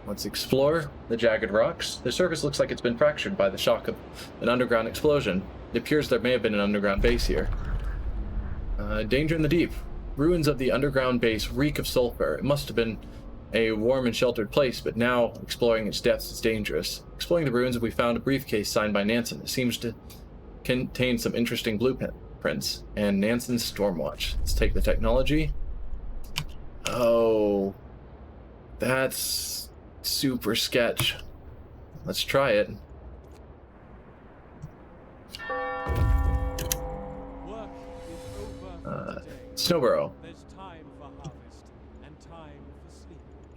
Let's explore the jagged rocks. The surface looks like it's been fractured by the shock of an underground explosion. It appears there may have been an underground base here. Danger in the deep. Ruins of the underground base reek of sulfur. It must have been a warm and sheltered place, but now exploring its depths is dangerous. Exploring the ruins, we found a briefcase signed by Nansen. It seems to contain some interesting blueprints and Nansen's Stormwatch. Let's take the technology. Oh, that's super sketch. Let's try it. Snowburrow.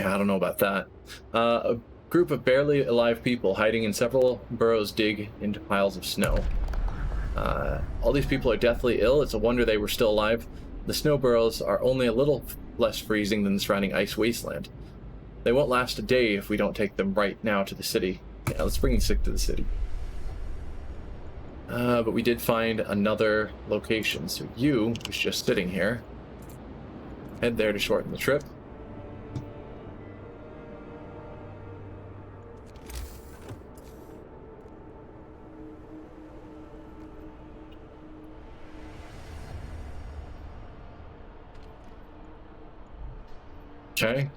Yeah, I don't know about that. A group of barely alive people hiding in several burrows dig into piles of snow. All these people are deathly ill. It's a wonder they were still alive. The snow burrows are only a little less freezing than the surrounding ice wasteland. They won't last a day if we don't take them right now to the city. Yeah, let's bring Sick to the city. But we did find another location, so you, who's just sitting here, head there to shorten the trip. Okay.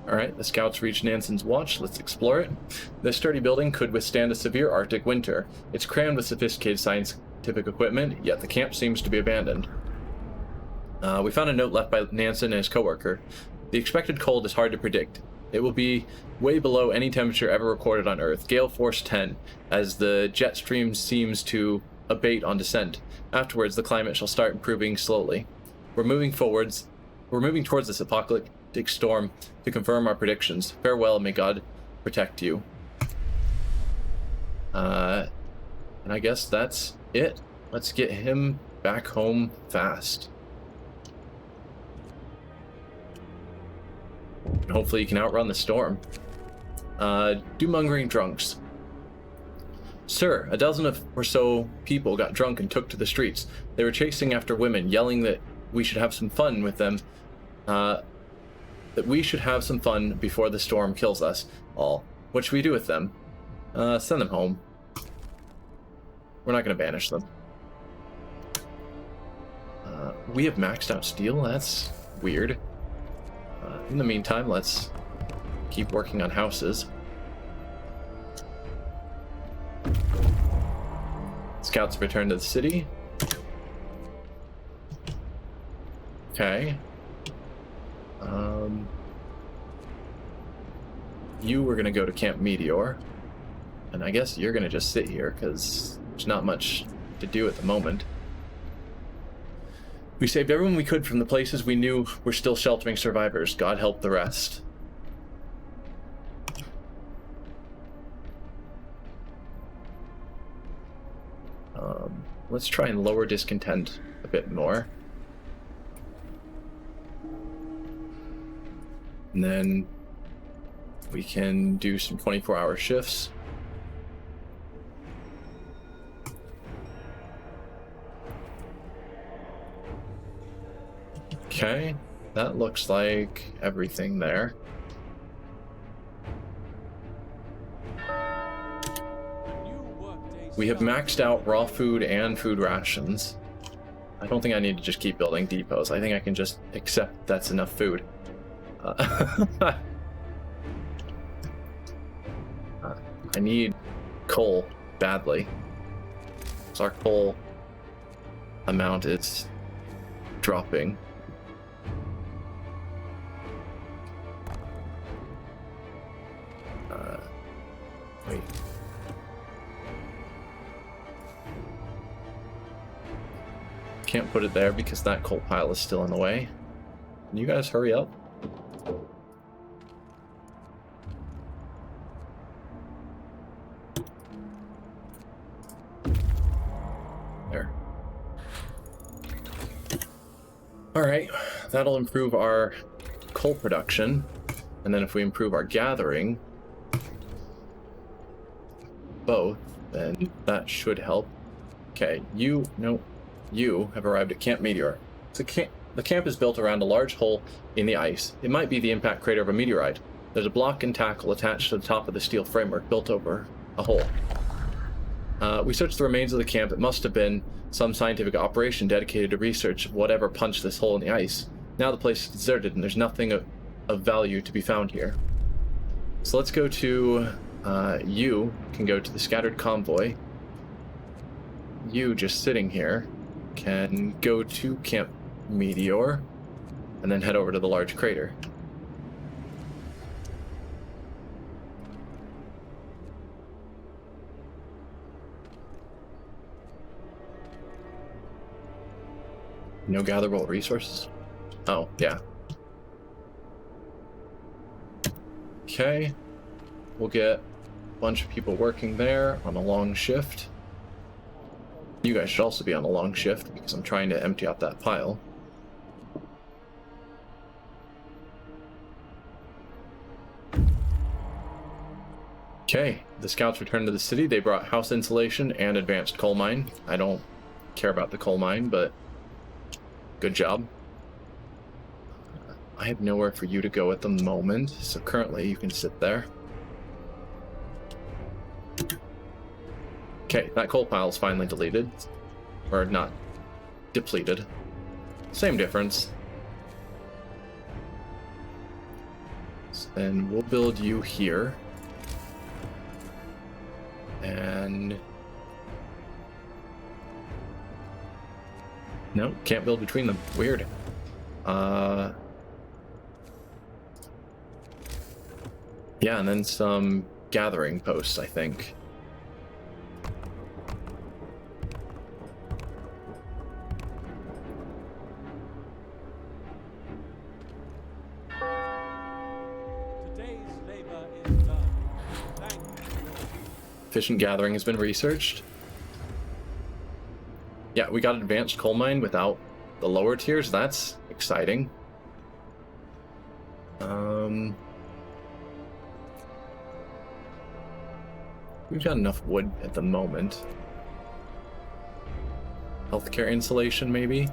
Alright, the scouts reached Nansen's watch. Let's explore it. This sturdy building could withstand a severe Arctic winter. It's crammed with sophisticated scientific equipment, yet the camp seems to be abandoned. We found a note left by Nansen and his coworker. The expected cold is hard to predict. It will be way below any temperature ever recorded on Earth, gale force 10, as the jet stream seems to abate on descent. Afterwards, the climate shall start improving slowly. We're moving towards this apocalyptic storm to confirm our predictions. Farewell, and may God protect you. And I guess that's it. Let's get him back home fast. Hopefully he can outrun the storm. Doom-mongering drunks. Sir, a dozen or so people got drunk and took to the streets. They were chasing after women, yelling that we should have some fun with them. That we should have some fun before the storm kills us all. What should we do with them? Send them home. We're not going to banish them. We have maxed out steel? That's weird. In the meantime, let's keep working on houses. Scouts return to the city. Okay. You were gonna go to Camp Meteor, and I guess you're gonna just sit here because there's not much to do at the moment. We saved everyone we could from the places we knew were still sheltering survivors. God help the rest. Let's try and lower discontent a bit more. And then we can do some 24-hour shifts. Okay, that looks like everything there. We have maxed out raw food and food rations. I don't think I need to just keep building depots. I think I can just accept that's enough food. I need coal badly. So our coal amount is dropping. Wait. Can't put it there because that coal pile is still in the way. Can you guys hurry up? There. Alright, that'll improve our coal production. And then if we improve our gathering, both, then that should help. Okay, you have arrived at Camp Meteor. The camp is built around a large hole in the ice. It might be the impact crater of a meteorite. There's a block and tackle attached to the top of the steel framework built over a hole. We searched the remains of the camp. It must have been some scientific operation dedicated to research of whatever punched this hole in the ice. Now the place is deserted and there's nothing of value to be found here. So let's go to, you can go to the scattered convoy. You just sitting here can go to Camp Meteor and then head over to the large crater. No gatherable resources? Oh, yeah. Okay. We'll get a bunch of people working there on a long shift. You guys should also be on a long shift because I'm trying to empty out that pile. Okay, the scouts returned to the city. They brought house insulation and advanced coal mine. I don't care about the coal mine, but good job. I have nowhere for you to go at the moment, so currently you can sit there. Okay, that coal pile is finally deleted. Or not depleted. Same difference. So then we'll build you here. And no, can't build between them. Weird. Yeah, and then some gathering posts, I think. Today's labor is done. Thank you. Efficient gathering has been researched. Yeah, we got advanced coal mine without the lower tiers. That's exciting. We've got enough wood at the moment. Healthcare insulation, maybe?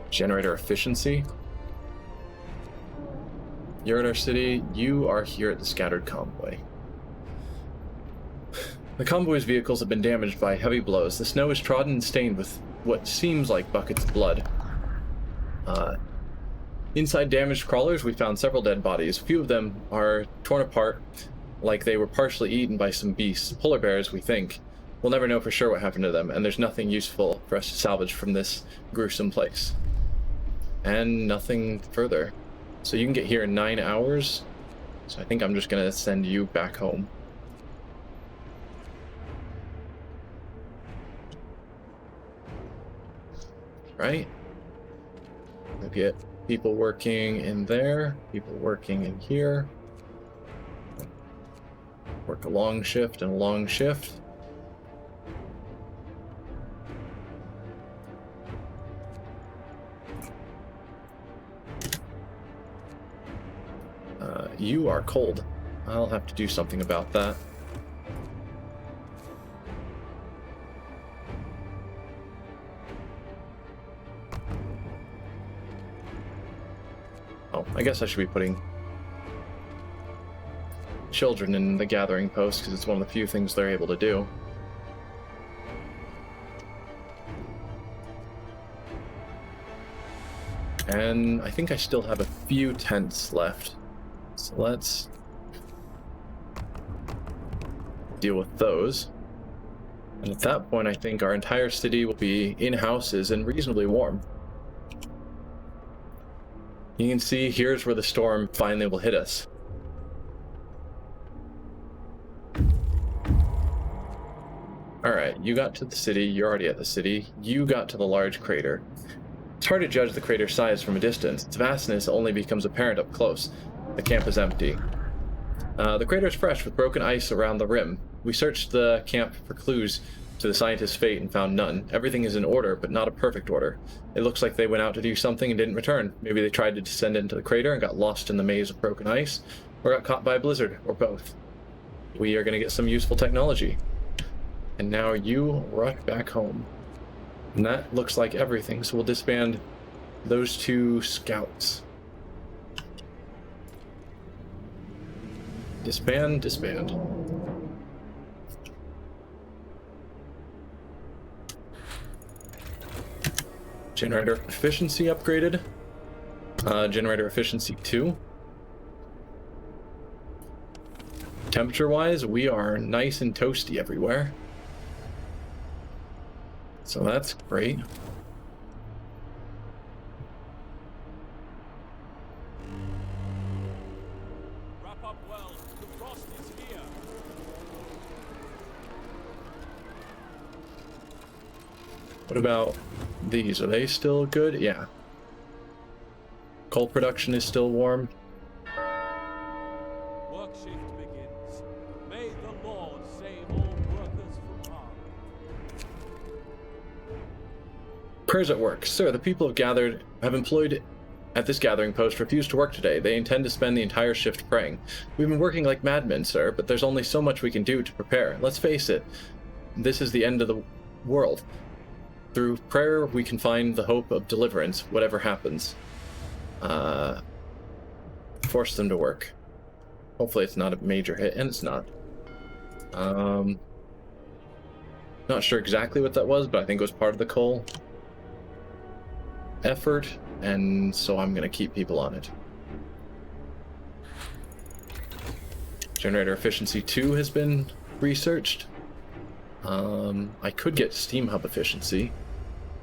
Generator efficiency. You're at our city. You are here at the scattered convoy. The convoy's vehicles have been damaged by heavy blows. The snow is trodden and stained with what seems like buckets of blood. Inside damaged crawlers, we found several dead bodies. A few of them are torn apart, like they were partially eaten by some beasts. Polar bears, we think. We'll never know for sure what happened to them, and there's nothing useful for us to salvage from this gruesome place. And nothing further. So you can get here in 9 hours. So I think I'm just gonna send you back home. Right? We'll get people working in there, people working in here. Work a long shift and a long shift. You are cold. I'll have to do something about that. Oh, I guess I should be putting children in the gathering post because it's one of the few things they're able to do. And I think I still have a few tents left. So let's deal with those. And at that point, I think our entire city will be in houses and reasonably warm. You can see here's where the storm finally will hit us. Alright, you got to the city, you're already at the city. You got to the large crater. It's hard to judge the crater's size from a distance. Its vastness only becomes apparent up close. The camp is empty. The crater is fresh with broken ice around the rim. We searched the camp for clues to the scientist's fate and found none. Everything is in order, but not a perfect order. It looks like they went out to do something and didn't return. Maybe they tried to descend into the crater and got lost in the maze of broken ice, or got caught by a blizzard, or both. We are going to get some useful technology. And now you rush back home. And that looks like everything, so we'll disband those 2 scouts. Disband. Generator efficiency upgraded. Generator efficiency 2. Temperature-wise, we are nice and toasty everywhere. So that's great. Wrap up well. The frost is here. What about these? Are they still good? Yeah. Coal production is still warm. Work shift begins. May the Lord save all workers from harm. Prayers at work. Sir, the people have employed at this gathering post refuse to work today. They intend to spend the entire shift praying. We've been working like madmen, sir, but there's only so much we can do to prepare. Let's face it, this is the end of the world. Through prayer, we can find the hope of deliverance, whatever happens. Force them to work. Hopefully it's not a major hit, and it's not. Not sure exactly what that was, but I think it was part of the coal effort, and so I'm going to keep people on it. Generator efficiency 2 has been researched. I could get steam hub efficiency.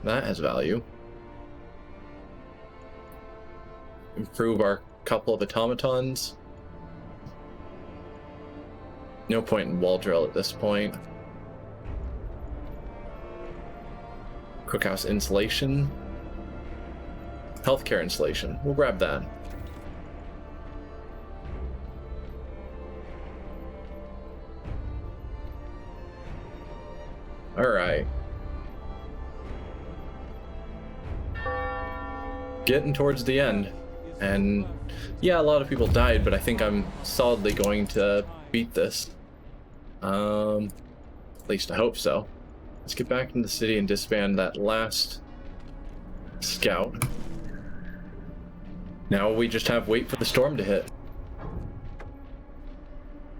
That has value. Improve our couple of automatons. No point in wall drill at this point. Cookhouse insulation. Healthcare insulation. We'll grab that. Alright. Getting towards the end. And yeah, a lot of people died, but I think I'm solidly going to beat this. At least I hope so. Let's get back into the city and disband that last scout. Now we just have wait for the storm to hit.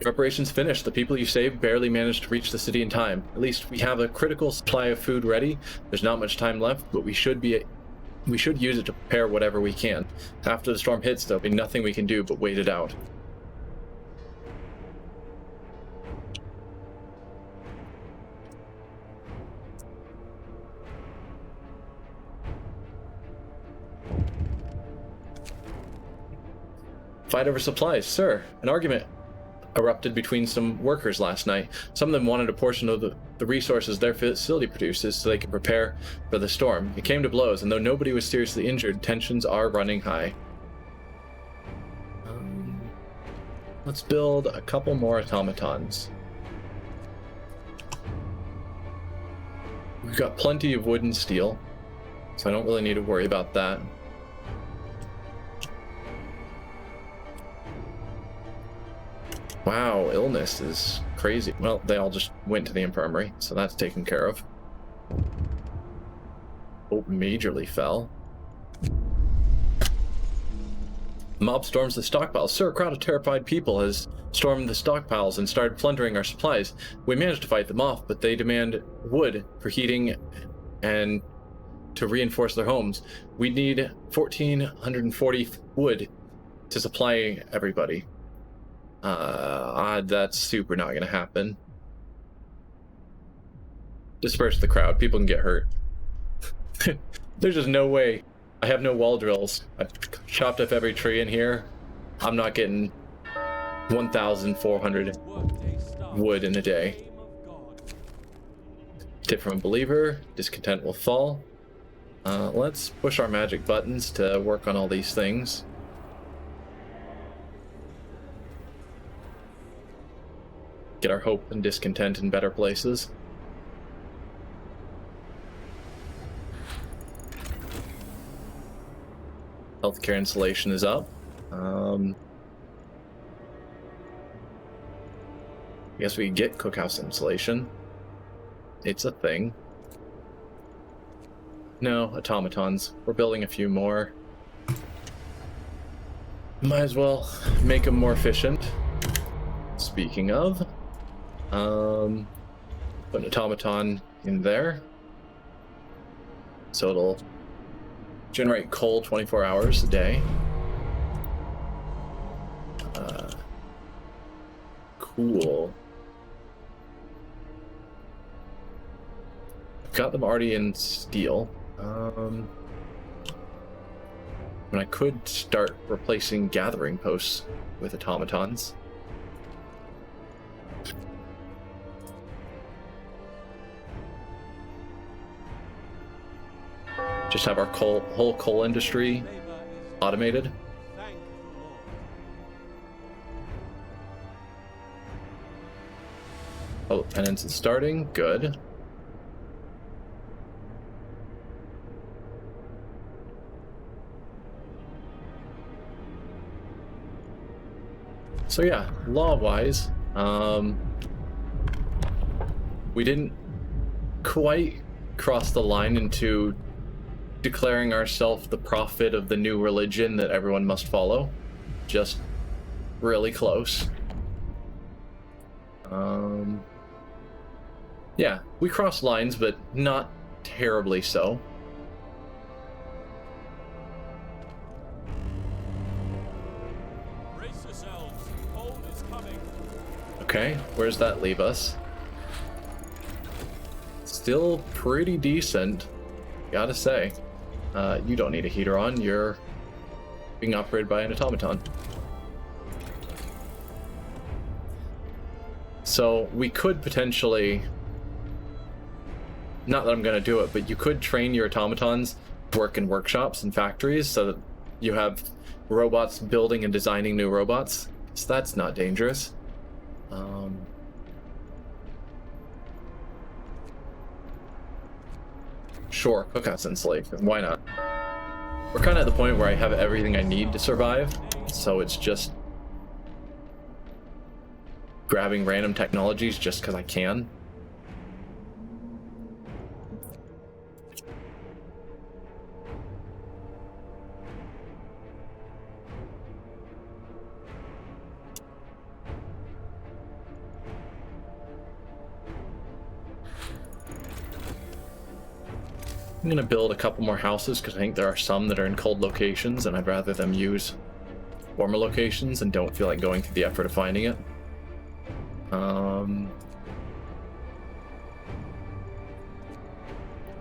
Preparations finished. The people you saved barely managed to reach the city in time. At least we have a critical supply of food ready. There's not much time left, but we should use it to prepare whatever we can. After the storm hits, there'll be nothing we can do but wait it out. Fight over supplies, sir. An argument erupted between some workers last night. Some of them wanted a portion of the resources their facility produces so they could prepare for the storm. It came to blows, and though nobody was seriously injured, tensions are running high. Let's build a couple more automatons. We've got plenty of wood and steel, so I don't really need to worry about that. Wow, illness is crazy. Well, they all just went to the infirmary, so that's taken care of. Oh, majorly fell. Mob storms the stockpiles. Sir, a crowd of terrified people has stormed the stockpiles and started plundering our supplies. We managed to fight them off, but they demand wood for heating and to reinforce their homes. We need 1,440 wood to supply everybody. That's super not gonna happen. Disperse the crowd. People can get hurt. There's just no way. I have no wall drills. I've chopped up every tree in here. I'm not getting 1,400 wood in a day. Tip from a believer. Discontent will fall. Let's push our magic buttons to work on all these things. Get our hope and discontent in better places. Healthcare installation is up. I guess we can get cookhouse insulation. It's a thing. No, automatons. We're building a few more. Might as well make them more efficient. Speaking of, put an automaton in there. So it'll generate coal 24 hours a day. Cool. Got them already in steel. And I could start replacing gathering posts with automatons. Just have our whole coal industry automated. Thank the Lord. Oh, penance is starting. Good. So yeah, law-wise, we didn't quite cross the line into declaring ourselves the prophet of the new religion that everyone must follow. Just really close. Yeah, we crossed lines, but not terribly so. Brace yourselves. Cold is coming. Okay, where's that leave us? Still pretty decent, gotta say. You don't need a heater on, you're being operated by an automaton. So we could potentially, not that I'm gonna do it, but you could train your automatons to work in workshops and factories so that you have robots building and designing new robots. So that's not dangerous. Sure, cookhouse installation, why not? We're kind of at the point where I have everything I need to survive, so it's just grabbing random technologies just because I can. I'm gonna build a couple more houses because I think there are some that are in cold locations and I'd rather them use warmer locations and don't feel like going through the effort of finding it.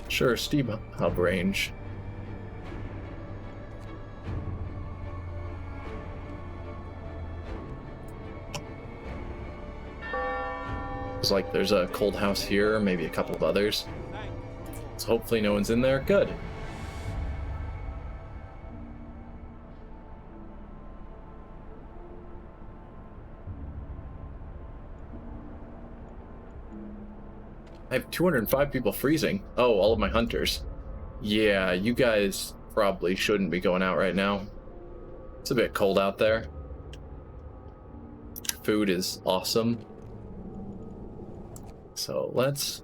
Sure, steam hub range. It's like there's a cold house here, maybe a couple of others. So hopefully no one's in there. Good. I have 205 people freezing. Oh, all of my hunters. Yeah, you guys probably shouldn't be going out right now. It's a bit cold out there. Food is awesome. So let's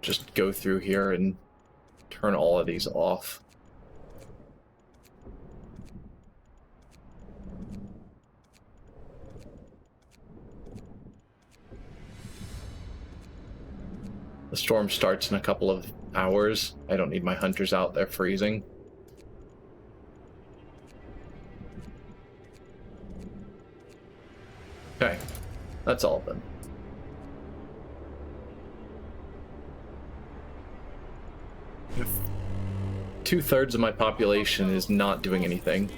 just go through here and turn all of these off. The storm starts in a couple of hours. I don't need my hunters out there freezing. Okay, that's all of them. If 2/3 of my population is not doing anything.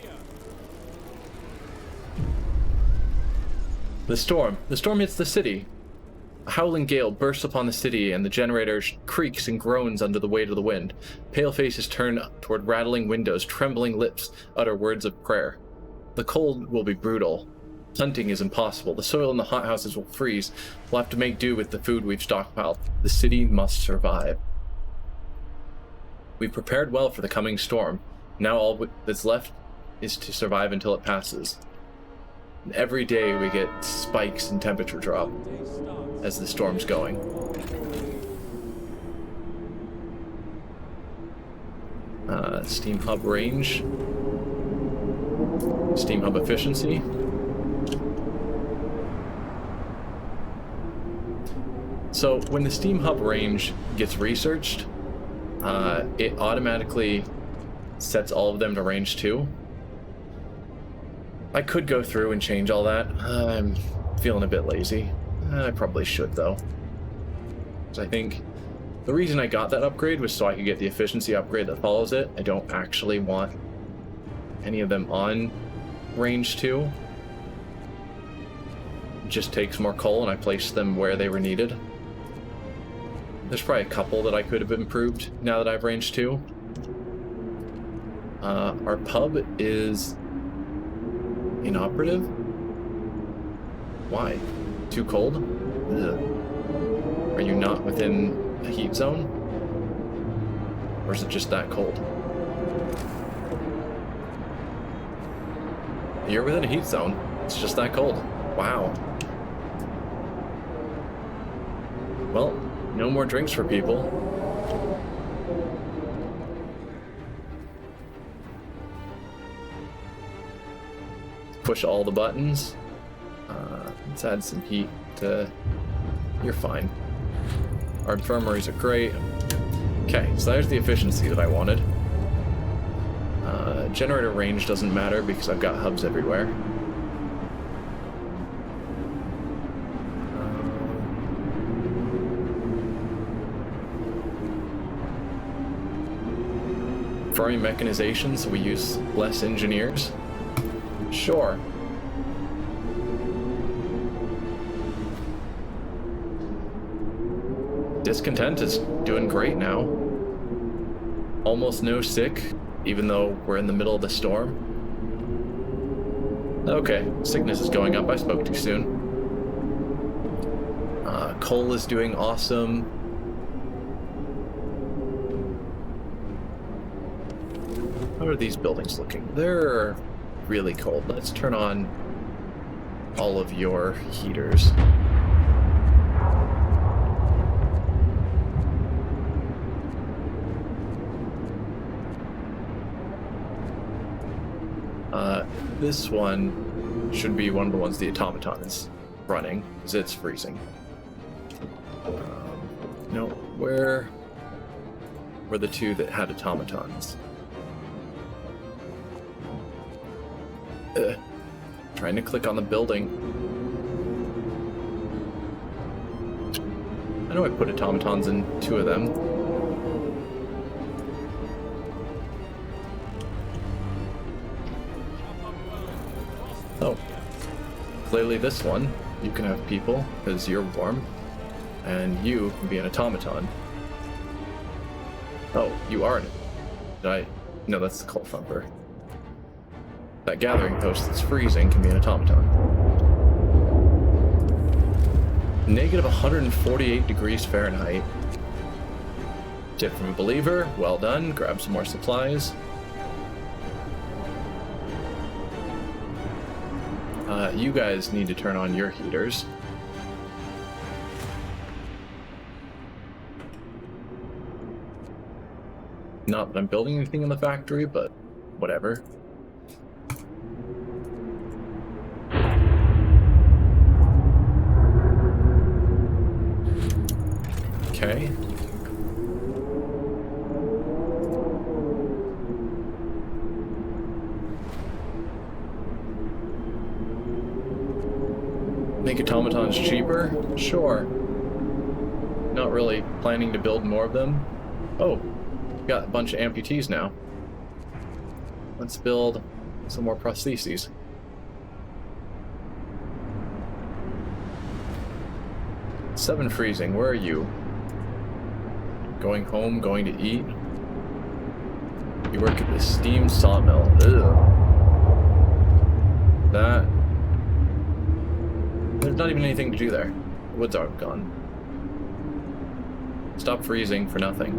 The storm hits the city. A howling gale bursts upon the city, and the generator creaks and groans under the weight of the wind. Pale faces turn toward rattling windows, trembling lips utter words of prayer. The cold will be brutal. Hunting is impossible. The soil in the hothouses will freeze. We'll have to make do with the food we've stockpiled. The city must survive. We prepared well for the coming storm. Now all that's left is to survive until it passes. And every day we get spikes in temperature drop Day starts. as the storm's going. Steam hub range. Steam hub efficiency. So when the Steam hub range gets researched, it automatically sets all of them to range 2. I could go through and change all that. I'm feeling a bit lazy. I probably should though. So I think the reason I got that upgrade was so I could get the efficiency upgrade that follows it. I don't actually want any of them on range 2. It just takes more coal and I placed them where they were needed. There's probably a couple that I could have improved now that I've range 2. Our pub is inoperative. Why? Too cold? Ugh. Are you not within a heat zone? Or is it just that cold? You're within a heat zone. It's just that cold. Wow. Well, no more drinks for people. Push all the buttons. Let's add some heat to... You're fine. Our infirmaries are great. Okay, so there's the efficiency that I wanted. Generator range doesn't matter because I've got hubs everywhere. Farming mechanization, so we use less engineers. Sure. Discontent is doing great now. Almost no sick, even though we're in the middle of the storm. Okay, sickness is going up. I spoke too soon. Coal is doing awesome. How are these buildings looking? They're really cold. Let's turn on all of your heaters. This one should be one of the ones the automaton is running, because it's freezing. No, where were the two that had automatons? Trying to click on the building. I know I put automatons in 2 of them. Oh. Clearly this one, you can have people, because you're warm. And you can be an automaton. Oh, you are an... Did I... No, that's the coal thumper. That gathering post that's freezing can be an automaton. Negative 148 degrees Fahrenheit. Tip from a believer. Well done. Grab some more supplies. You guys need to turn on your heaters. Not that I'm building anything in the factory, but whatever. Okay. Make automatons cheaper? Sure. Not really planning to build more of them. Oh, got a bunch of amputees now. Let's build some more prostheses. Seven freezing, where are you? Going home, going to eat. You work at the steam sawmill. Ugh. That... There's not even anything to do there. The woods are gone. Stop freezing for nothing.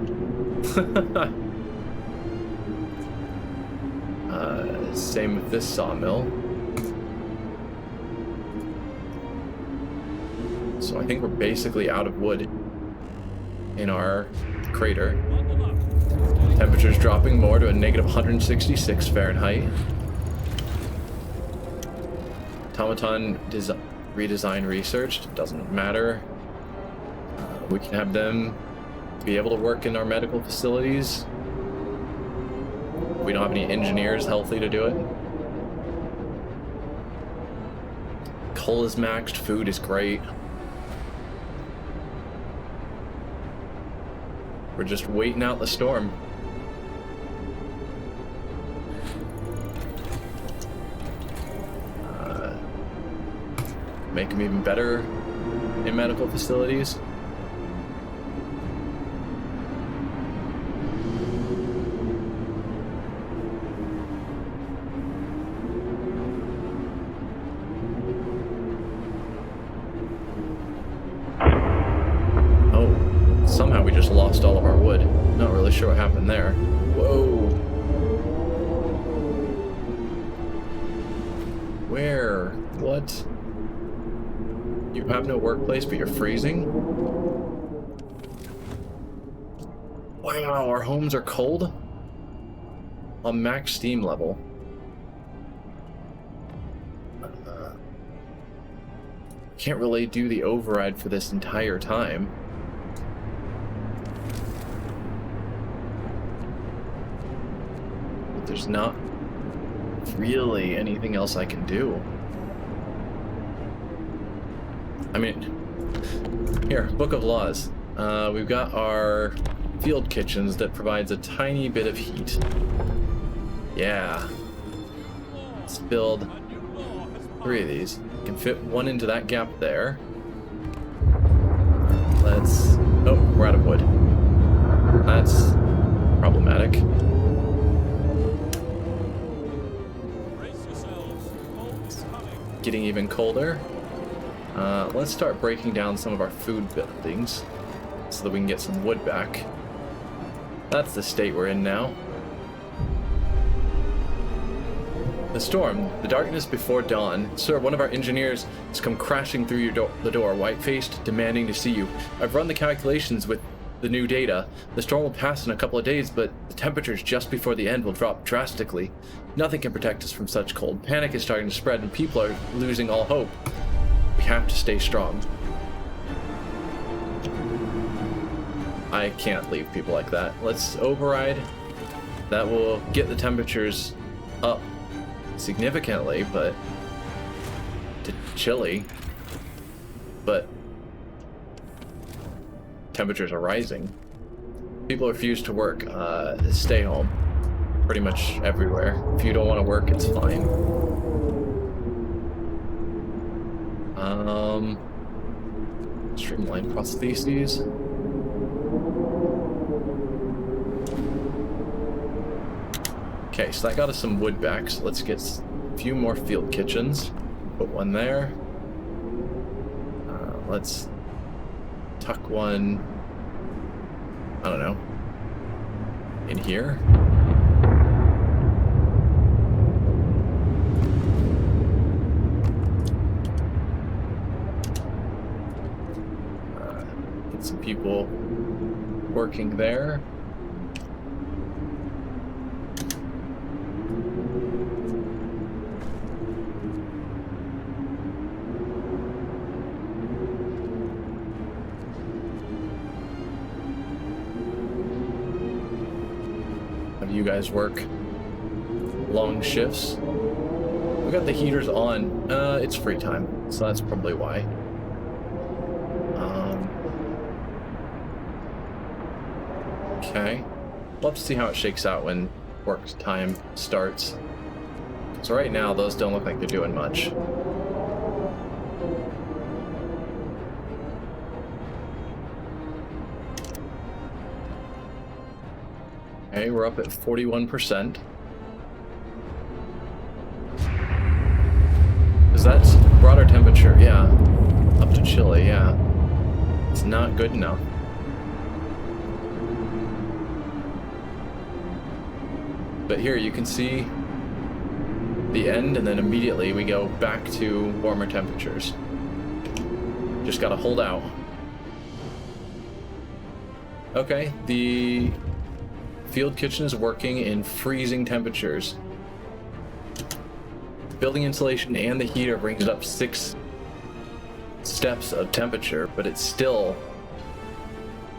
Same with this sawmill. So I think we're basically out of wood in our crater. Buckle up. Temperature's dropping more to a negative 166 Fahrenheit. Automaton redesign researched. Doesn't matter. We can have them be able to work in our medical facilities. We don't have any engineers healthy to do it. Coal is maxed. Food is great. We're just waiting out the storm. Make them even better in medical facilities. Oh, somehow we just lost all of our wood. Not really sure what happened there. Whoa. Where? What? You have no workplace, but you're freezing? Wow, our homes are cold? On max steam level. Can't really do the override for this entire time. But there's not really anything else I can do. I mean, here, Book of Laws. We've got our field kitchens that provides a tiny bit of heat. Yeah. Let's build 3 of these. Can fit one into that gap there. Let's... Oh, we're out of wood. That's problematic. Brace yourselves. Cold is coming. Getting even colder. Let's start breaking down some of our food buildings so that we can get some wood back. That's the state we're in now. The storm, the darkness before dawn. Sir, one of our engineers has come crashing through the door, white-faced, demanding to see you. I've run the calculations with the new data. The storm will pass in a couple of days, but the temperatures just before the end will drop drastically. Nothing can protect us from such cold. Panic is starting to spread, and people are losing all hope. We have to stay strong. I can't leave people like that. Let's override. That will get the temperatures up significantly, but to chilly. But temperatures are rising. People refuse to work. Stay home. Pretty much everywhere. If you don't want to work, it's fine. Streamline prostheses. Okay, so that got us some wood back, so let's get a few more field kitchens. Put one there. Let's tuck one, I don't know, in here. Get some people working there. You guys work long shifts. We got the heaters on. It's free time, so that's probably why. Okay. We'll have to see how it shakes out when work time starts. So right now, those don't look like they're doing much. Okay, we're up at 41%. Because that's brought our temperature, yeah, up to chilly, yeah. It's not good enough. But here you can see the end, and then immediately we go back to warmer temperatures. Just gotta hold out. Okay, the field kitchen is working in freezing temperatures. Building insulation and the heater brings it up 6 steps of temperature, but it's still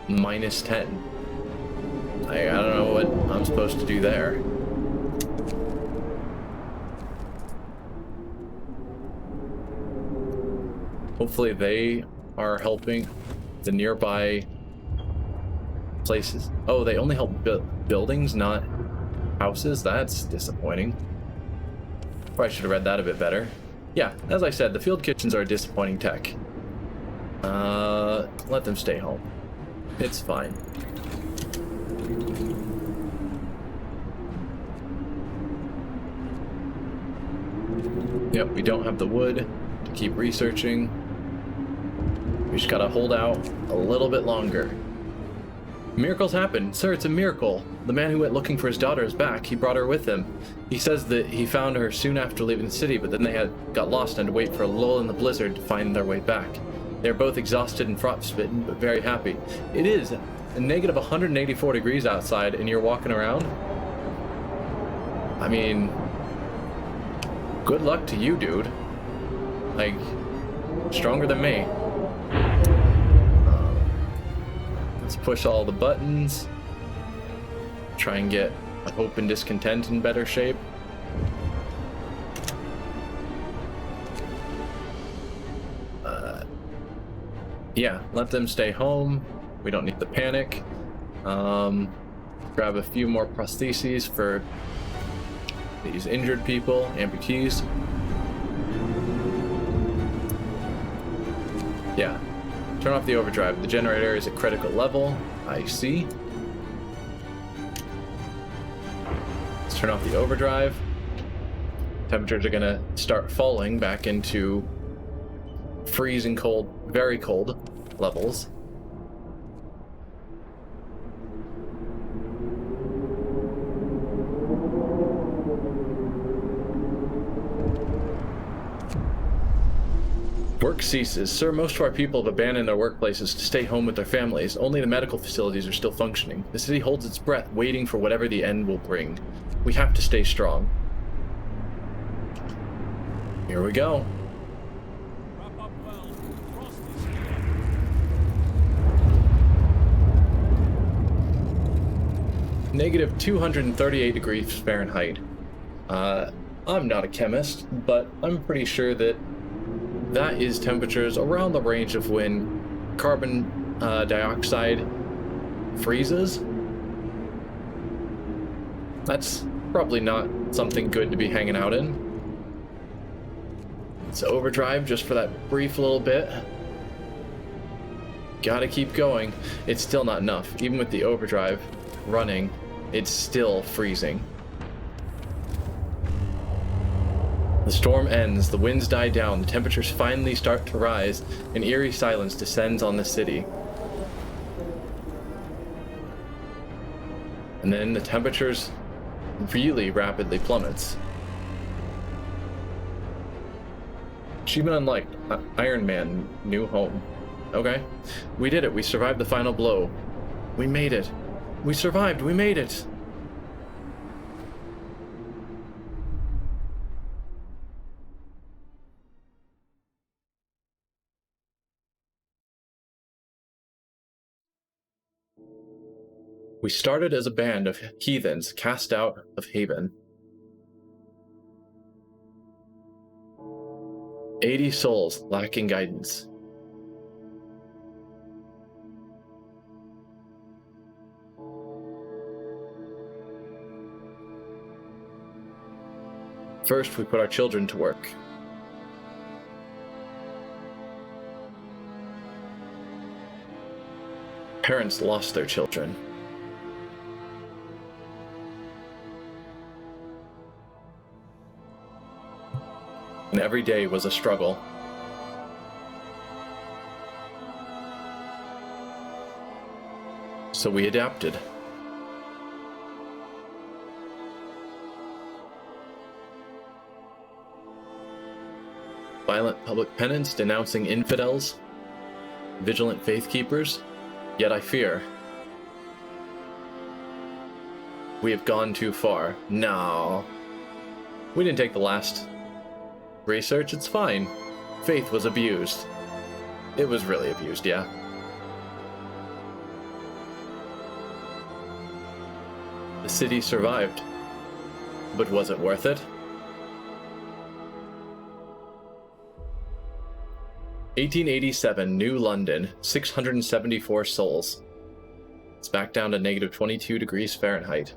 -10. I don't know what I'm supposed to do there. Hopefully they are helping the nearby places. Oh, they only help buildings, not houses? That's disappointing. Probably should have read that a bit better. Yeah, as I said, the field kitchens are a disappointing tech. Let them stay home. It's fine. Yep, we don't have the wood to keep researching. We just gotta hold out a little bit longer. Miracles happen. Sir, it's a miracle. The man who went looking for his daughter is back. He brought her with him. He says that he found her soon after leaving the city, but then they got lost and had to wait for a lull in the blizzard to find their way back. They're both exhausted and frostbitten, but very happy. It is a negative 184 degrees outside, and you're walking around? I mean, good luck to you, dude. Like, stronger than me. Let's push all the buttons. Try and get hope and discontent in better shape. Yeah, let them stay home. We don't need to panic. Grab a few more prostheses for these injured people, amputees. Yeah, turn off the overdrive. The generator is at critical level. I see. Let's turn off the overdrive. Temperatures are gonna start falling back into freezing cold, very cold levels. Work ceases. Sir, most of our people have abandoned their workplaces to stay home with their families. Only the medical facilities are still functioning. The city holds its breath, waiting for whatever the end will bring. We have to stay strong. Here we go. Wrap up well. Frost is here. Negative 238 degrees Fahrenheit. I'm not a chemist, but I'm pretty sure that is temperatures around the range of when carbon dioxide freezes. That's probably not something good to be hanging out in. It's overdrive just for that brief little bit. Gotta keep going. It's still not enough. Even with the overdrive running, it's still freezing. The storm ends, the winds die down, the temperatures finally start to rise, and eerie silence descends on the city. And then the temperatures really rapidly plummets. Achievement unlocked. Iron Man, New Home. Okay. We did it. We survived the final blow. We made it. We survived. We made it. We started as a band of heathens cast out of Haven. 80 souls lacking guidance. First, we put our children to work. Parents lost their children. And every day was a struggle. So we adapted. Violent public penance denouncing infidels, vigilant faith keepers, yet I fear. We have gone too far. No. We didn't take the last research, it's fine. Faith was abused. It was really abused, yeah. The city survived. But was it worth it? 1887, New London, 674 souls. It's back down to -22 degrees Fahrenheit.